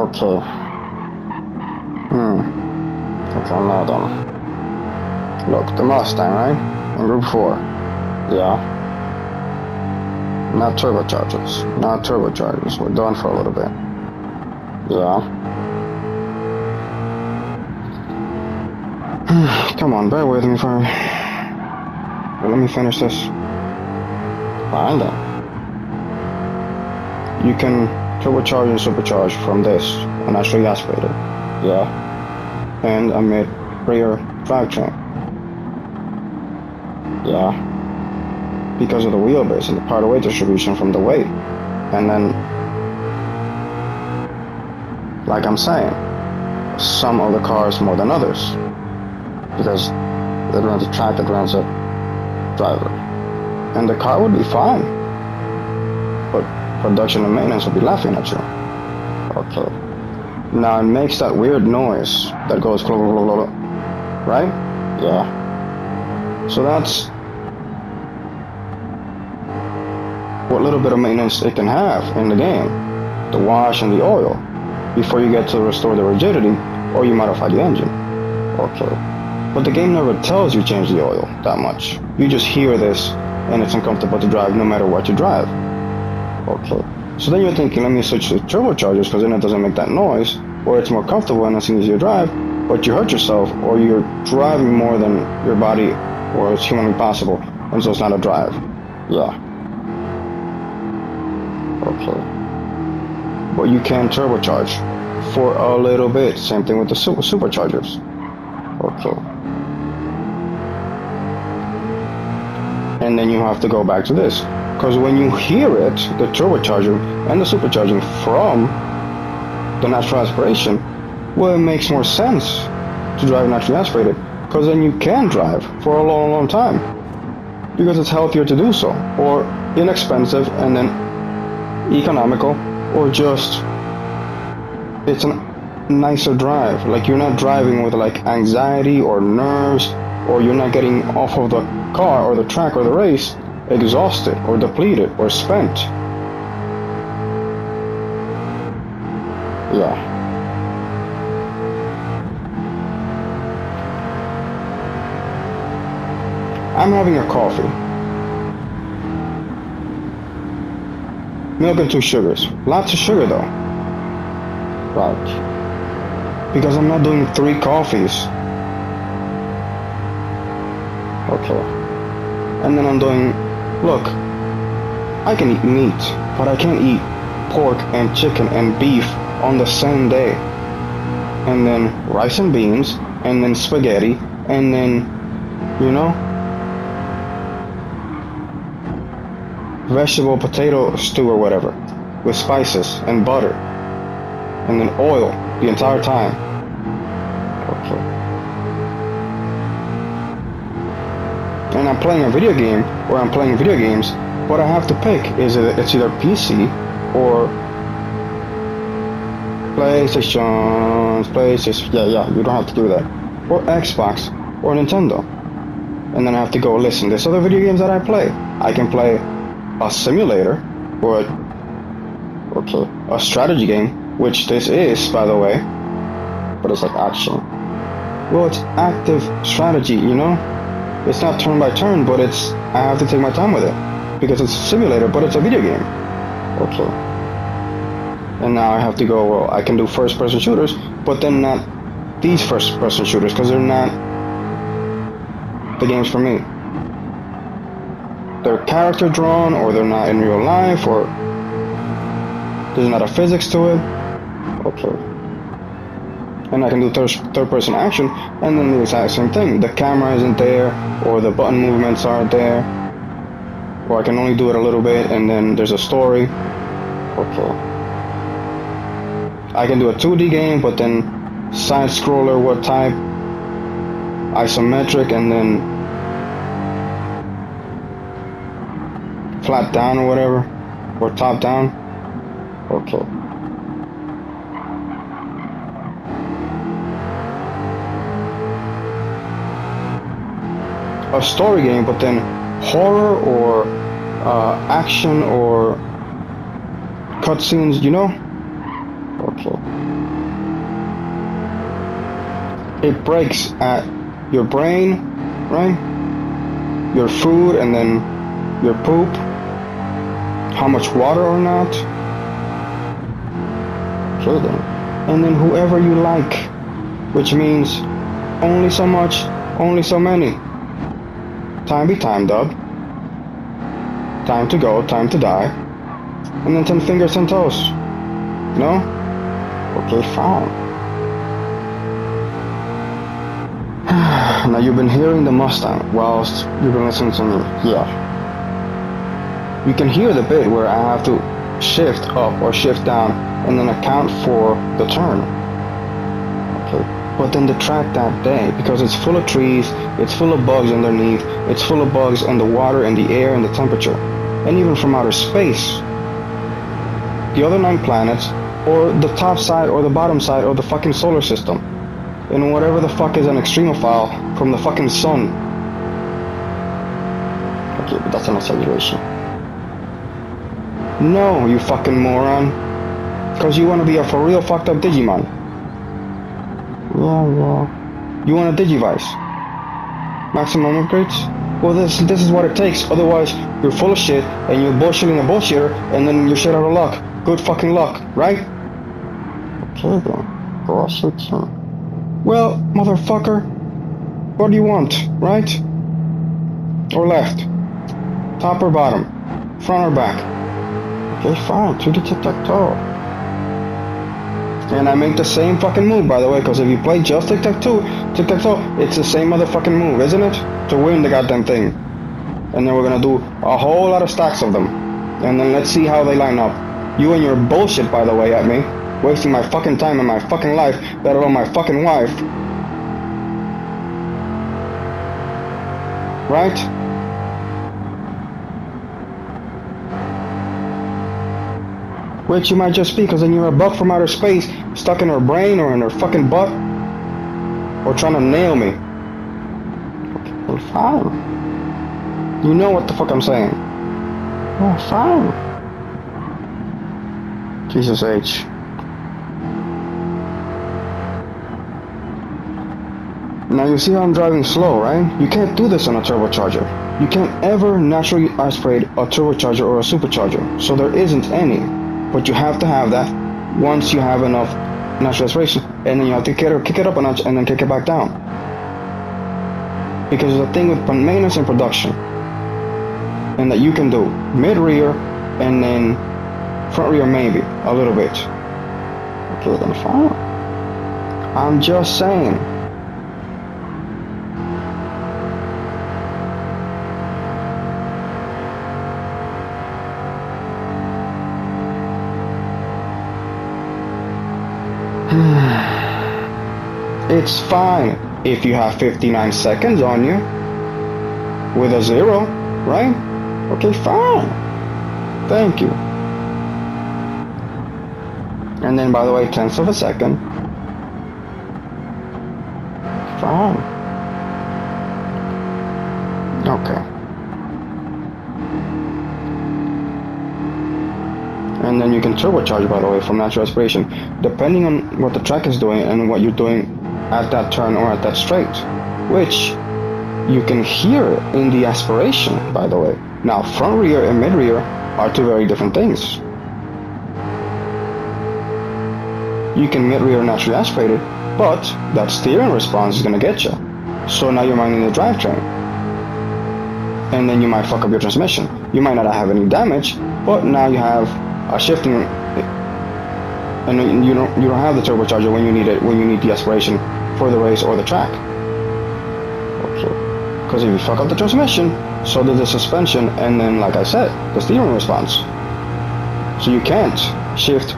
Okay. Okay, now then. Look, the Mustang, right? In Group 4. Yeah. Not turbochargers. Not turbochargers. We're done for a little bit. Yeah. Come on, bear with me for... But let me finish this. Fine then. You can turbocharge and supercharge from this, a naturally aspirated. Yeah. And a mid-rear drivetrain. Yeah. Because of the wheelbase and the power to weight distribution from the weight. And then, like I'm saying, some of the cars more than others. Because it runs a track that runs a driver. And the car would be fine. But production and maintenance would be laughing at you. Okay. Now it makes that weird noise that goes blah, blah, blah, blah, right? Yeah. So that's what little bit of maintenance it can have in the game. The wash and the oil before you get to restore the rigidity or you modify the engine. Okay. But the game never tells you change the oil that much. You just hear this and it's uncomfortable to drive no matter what you drive. Okay. So then you're thinking, let me switch to turbochargers because then it doesn't make that noise, or it's more comfortable and it's an easier drive, but you hurt yourself or you're driving more than your body or it's humanly possible, and so it's not a drive. Yeah. Okay. But you can turbocharge for a little bit. Same thing with the superchargers. Okay. And then you have to go back to this. Because when you hear it, the turbocharging and the supercharging from the natural aspiration, well, it makes more sense to drive naturally aspirated. Because then you can drive for a long, long time. Because it's healthier to do so. Or inexpensive and then economical. Or just, it's a nicer drive. Like you're not driving with like anxiety or nerves. Or you're not getting off of the car or the track or the race exhausted or depleted or spent. Yeah. I'm having a coffee. Milk and 2 sugars. Lots of sugar though. Right. Because I'm not doing 3 coffees. Okay. And then I'm doing, look, I can eat meat, but I can't eat pork and chicken and beef on the same day. And then rice and beans, and then spaghetti, and then, you know, vegetable potato stew or whatever, with spices and butter, and then oil the entire time. Okay. And I'm playing a video game, or I'm playing video games, what I have to pick is it's either PC or PlayStation, yeah, you don't have to do that, or Xbox or Nintendo. And then I have to go listen. There's other video games that I play. I can play a simulator or a strategy game, which this is, by the way, but it's like action. Well, it's active strategy, you know. It's not turn by turn, but I have to take my time with it because it's a simulator, but it's a video game. Okay. And now I have to go, well, I can do first-person shooters, but then not these first-person shooters because they're not the games for me. They're character drawn, or they're not in real life, or there's not a physics to it. Okay. And I can do third-person action, and then the exact same thing. The camera isn't there, or the button movements aren't there, or I can only do it a little bit, and then there's a story. Okay. I can do a 2D game, but then side-scroller, what type, isometric, and then flat down or whatever, or top down. Okay. A story game, but then horror or action or cutscenes, you know? Okay. it breaks at your brain, right? Your food and then your poop, how much water or not. So then, and then whoever you like, which means only so much, only so many. Time be time, dog. Time to go, time to die. And then 10 fingers, 10 toes. No? Okay, fine. Now you've been hearing the Mustang whilst you've been listening to me. Yeah. You can hear the bit where I have to shift up or shift down and then account for the turn. Okay. But then the track that day, because it's full of trees, it's full of bugs underneath, it's full of bugs in the water and the air and the temperature, and even from outer space. The other 9 planets, or the top side or the bottom side of the fucking solar system, and whatever the fuck is an extremophile from the fucking sun. Okay, but that's an exaggeration. No, you fucking moron. Because you want to be a for real fucked up Digimon. Yeah. You want a Digivice? Maximum upgrades? Well, this is what it takes. Otherwise, you're full of shit, and you're bullshitting a bullshitter, and then you're shit out of luck. Good fucking luck, right? Okay then. Bullshit. Well, motherfucker, what do you want, right? Or left? Top or bottom? Front or back? Okay, fine, 2D tic-tac-toe. And I make the same fucking move, by the way, because if you play just tic-tac-toe, it's the same motherfucking move, isn't it? To win the goddamn thing. And then we're gonna do a whole lot of stacks of them. And then let's see how they line up. You and your bullshit, by the way, at me. Wasting my fucking time and my fucking life, let alone my fucking wife. Right? Which you might just be, because then you're a bug from outer space, stuck in her brain or in her fucking butt, or trying to nail me. Okay, well, fine. You know what the fuck I'm saying. Oh, fine. Jesus H. Now you see how I'm driving slow, right? You can't do this on a turbocharger. You can't ever naturally aspirate a turbocharger or a supercharger, so there isn't any. But you have to have that once you have enough natural aspiration, and then you have to kick it up a notch and then kick it back down. Because there's a thing with maintenance and production, and that you can do mid-rear and then front rear maybe a little bit. Okay, then fine. I'm just saying. It's fine if you have 59 seconds on you with a 0, right? Okay, fine. Thank you. And then, by the way, tenths of a second. Fine. Okay. And then you can turbocharge, by the way, from natural aspiration, depending on what the track is doing and what you're doing at that turn or at that straight, which you can hear in the aspiration, by the way. Now, front rear and mid rear are 2 very different things. You can mid rear naturally aspirated, but that steering response is going to get you. So now you're minding the drivetrain, and then you might fuck up your transmission. You might not have any damage, but now you have a shifting, and you don't have the turbocharger when you need it, when you need the aspiration for the race or the track. Okay. Because if you fuck up the transmission, so does the suspension, and then, like I said, the steering response. So you can't shift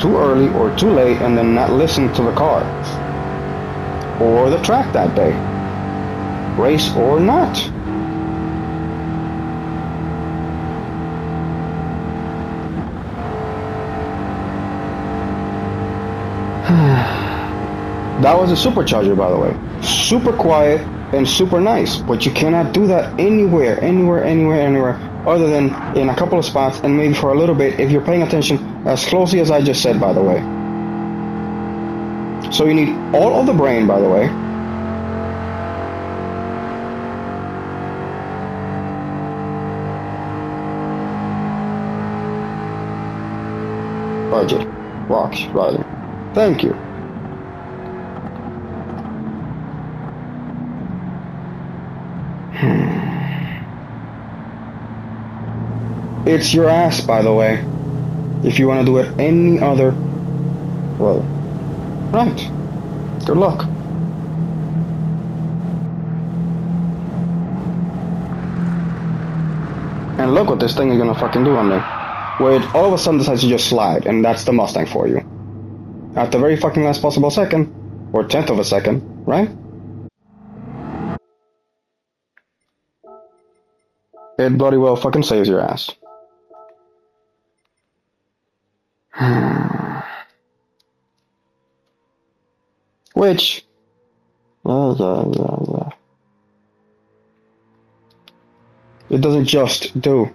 too early or too late and then not listen to the car or the track that day, race or not. That was a supercharger, by the way. Super quiet and super nice, but you cannot do that anywhere other than in a couple of spots and maybe for a little bit if you're paying attention as closely as I just said, by the way. So you need all of the brain, by the way, Budget. Rocks. Riding. Thank you. It's your ass, by the way. If you want to do it any other... Well... Right. Good luck. And look what this thing is gonna fucking do on me. Where it all of a sudden decides to just slide, and that's the Mustang for you. At the very fucking last possible second, or 10th of a second, right? It bloody well fucking saves your ass. Which... It doesn't just do